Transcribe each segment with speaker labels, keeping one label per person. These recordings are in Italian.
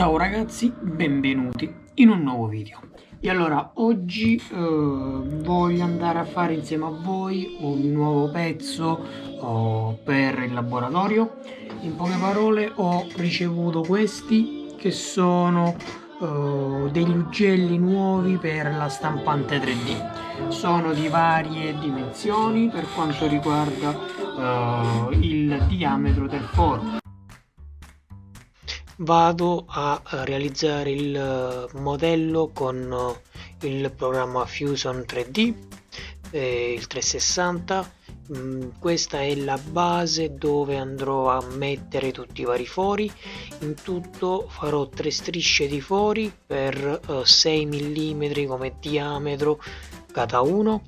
Speaker 1: Ciao ragazzi, benvenuti in un nuovo video. E allora oggi voglio andare a fare insieme a voi un nuovo pezzo per il laboratorio. In poche parole ho ricevuto questi che sono degli ugelli nuovi per la stampante 3D. Sono di varie dimensioni per quanto riguarda il diametro del foro. Vado a realizzare il modello con il programma Fusion 3D, il 360. Questa è la base dove andrò a mettere tutti i vari fori. In tutto farò 3 strisce di fori per 6 mm come diametro cada uno,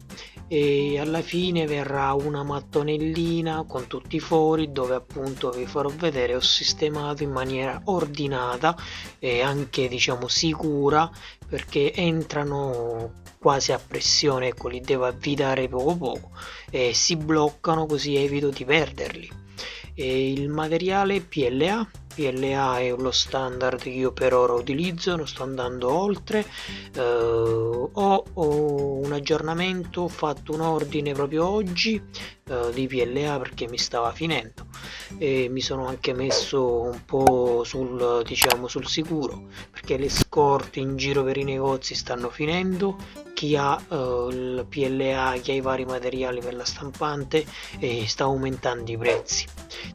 Speaker 1: e alla fine verrà una mattonellina con tutti i fori dove appunto vi farò vedere ho sistemato in maniera ordinata e anche diciamo sicura, perché entrano quasi a pressione, ecco, li devo avvitare poco poco e si bloccano, così evito di perderli. E il materiale PLA è lo standard che io per ora utilizzo, non sto andando oltre. Ho un aggiornamento, ho fatto un ordine proprio oggi di PLA perché mi stava finendo, e mi sono anche messo un po' sul sicuro, perché le scorte in giro per i negozi stanno finendo. Chi ha il PLA, chi ha i vari materiali per la stampante, sta aumentando i prezzi.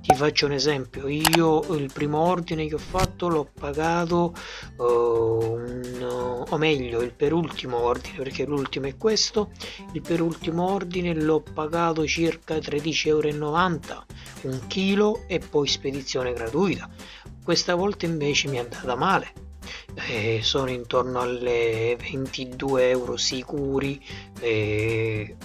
Speaker 1: Ti faccio un esempio: io il primo ordine che ho fatto l'ho pagato o meglio il penultimo ordine, perché l'ultimo è questo, il penultimo ordine l'ho pagato circa 13,90 € un chilo, e poi spedizione gratuita. Questa volta invece mi è andata male, sono intorno alle 22 € sicuri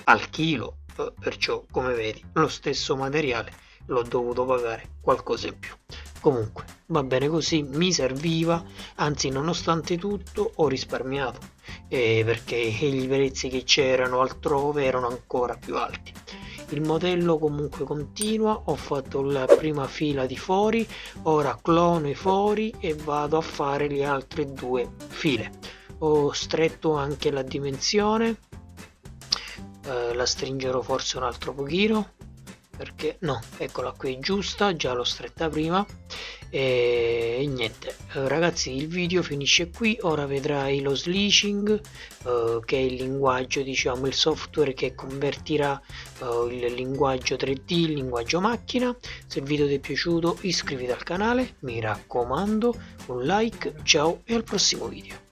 Speaker 1: al chilo, perciò come vedi lo stesso materiale l'ho dovuto pagare qualcosa in più. Comunque va bene così, mi serviva, anzi nonostante tutto ho risparmiato, perché i prezzi che c'erano altrove erano ancora più alti. Il modello comunque continua, ho fatto la prima fila di fori, ora clono i fori e vado a fare le altre 2 file. Ho stretto anche la dimensione, la stringerò forse un altro pochino, perché no, eccola qui giusta, già l'ho stretta prima. E niente ragazzi, il video finisce qui. Ora vedrai lo slishing, che è il linguaggio, diciamo il software che convertirà il linguaggio 3D in linguaggio macchina. Se il video ti è piaciuto iscriviti al canale, mi raccomando, un like. Ciao e al prossimo video.